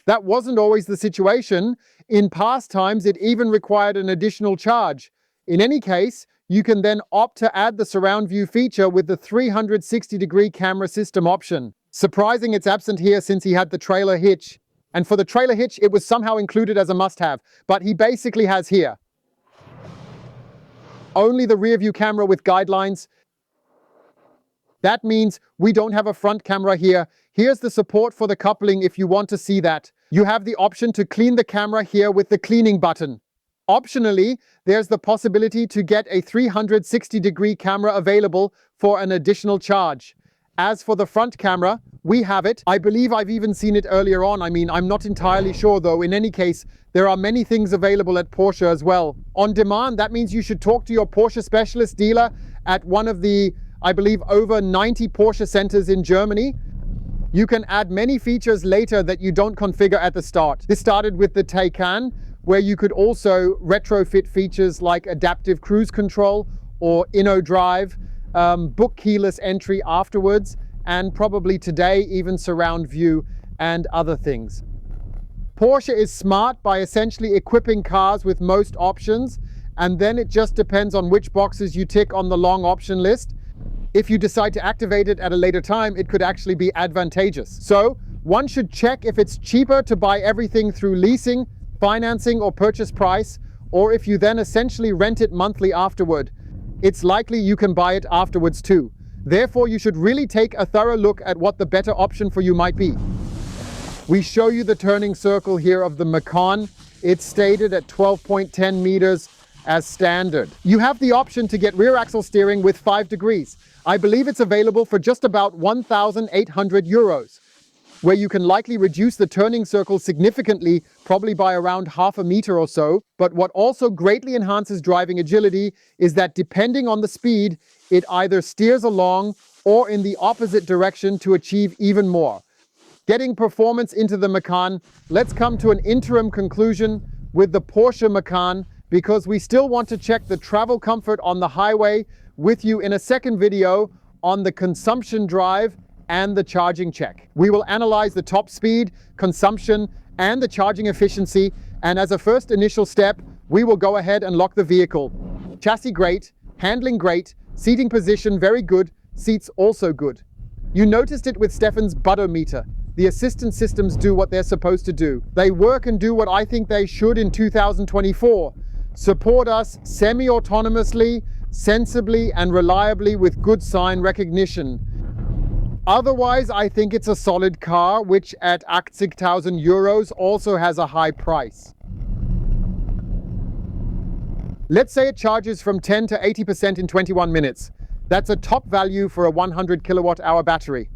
That wasn't always the situation. In past times, it even required an additional charge. In any case, you can then opt to add the surround view feature with the 360-degree camera system option. Surprising it's absent here since he had the trailer hitch. And for the trailer hitch, it was somehow included as a must-have. But he basically has here only the rear view camera with guidelines. That means we don't have a front camera here. Here's the support for the coupling if you want to see that. You have the option to clean the camera here with the cleaning button. Optionally, there's the possibility to get a 360-degree camera available for an additional charge. As for the front camera, we have it. I believe I've even seen it earlier on. I'm not entirely sure though. In any case, there are many things available at Porsche as well. On demand, that means you should talk to your Porsche specialist dealer at one of the, I believe, over 90 Porsche centers in Germany. You can add many features later that you don't configure at the start. This started with the Taycan, where you could also retrofit features like adaptive cruise control or InnoDrive, book keyless entry afterwards, and probably today even surround view and other things. Porsche is smart by essentially equipping cars with most options, and then it just depends on which boxes you tick on the long option list. If you decide to activate it at a later time, it could actually be advantageous. So one should check if it's cheaper to buy everything through leasing, financing, or purchase price, or if you then essentially rent it monthly afterward. It's likely you can buy it afterwards too. Therefore, you should really take a thorough look at what the better option for you might be. We show you the turning circle here of the Macan. It's stated at 12.10 meters as standard. You have the option to get rear axle steering with 5 degrees. I believe it's available for just about 1,800 euros, where you can likely reduce the turning circle significantly, probably by around half a meter or so. But what also greatly enhances driving agility is that depending on the speed, it either steers along or in the opposite direction to achieve even more. Getting performance into the Macan, let's come to an interim conclusion with the Porsche Macan, because we still want to check the travel comfort on the highway with you in a second video on the consumption drive and the charging check. We will analyze the top speed, consumption, and the charging efficiency, and as a first initial step, we will go ahead and lock the vehicle. Chassis great, handling great, seating position very good, seats also good. You noticed it with Stefan's budometer. The assistance systems do what they're supposed to do. They work and do what I think they should in 2024. Support us semi-autonomously, sensibly, and reliably with good sign recognition. Otherwise, I think it's a solid car, which at 80,000 euros also has a high price. Let's say it charges from 10 to 80% in 21 minutes. That's a top value for a 100 kilowatt hour battery.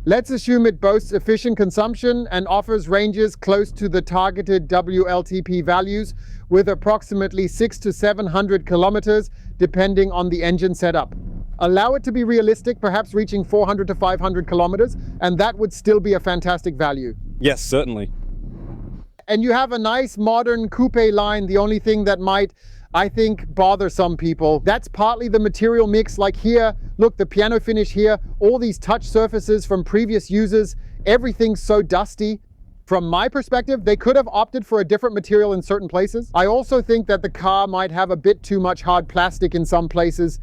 Let's assume it boasts efficient consumption and offers ranges close to the targeted WLTP values with approximately 600 to 700 kilometers depending on the engine setup. Allow it to be realistic, perhaps reaching 400 to 500 kilometers, and that would still be a fantastic value. Yes, certainly. And you have a nice modern coupe line. The only thing that might, I think, bother some people, that's partly the material mix. Like here, look, the piano finish here, all these touch surfaces from previous users, everything's so dusty. From my perspective, they could have opted for a different material in certain places. I also think that the car might have a bit too much hard plastic in some places.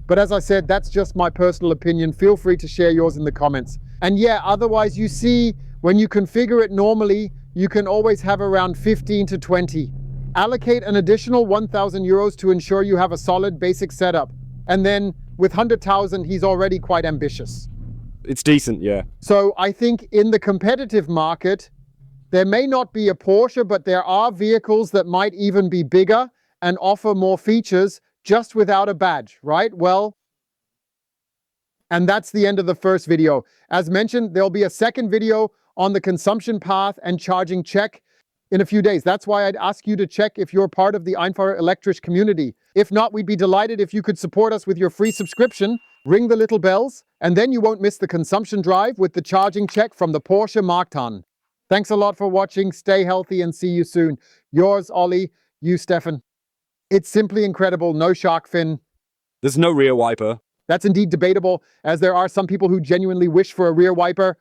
But as I said, that's just my personal opinion. Feel free to share yours in the comments. And yeah, otherwise you see, when you configure it normally, you can always have around 15 to 20. Allocate an additional 1,000 euros to ensure you have a solid basic setup. And then with 100,000, he's already quite ambitious. It's decent, yeah. So I think in the competitive market, there may not be a Porsche, but there are vehicles that might even be bigger and offer more features just without a badge, right? Well, and that's the end of the first video. As mentioned, there'll be a second video on the consumption path and charging check in a few days. That's why I'd ask you to check if you're part of the einfach Electric community. If not, we'd be delighted if you could support us with your free subscription, ring the little bells, and then you won't miss the consumption drive with the charging check from the Porsche Macan. Thanks a lot for watching. Stay healthy and see you soon. Yours, Ollie, you, Stefan. It's simply incredible. No shark fin. There's no rear wiper. That's indeed debatable, as there are some people who genuinely wish for a rear wiper.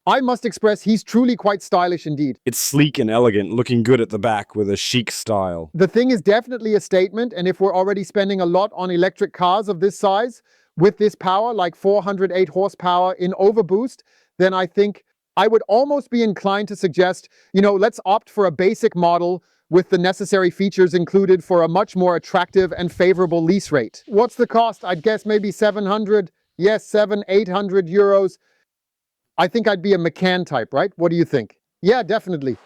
I must express he's truly quite stylish indeed. It's sleek and elegant, looking good at the back with a chic style. The thing is definitely a statement, and if we're already spending a lot on electric cars of this size, with this power, like 408 horsepower in overboost, then I think I would almost be inclined to suggest, let's opt for a basic model with the necessary features included for a much more attractive and favorable lease rate. What's the cost? I'd guess maybe 700, yes, 800 euros. I think I'd be a Macan type, right? What do you think? Yeah, definitely.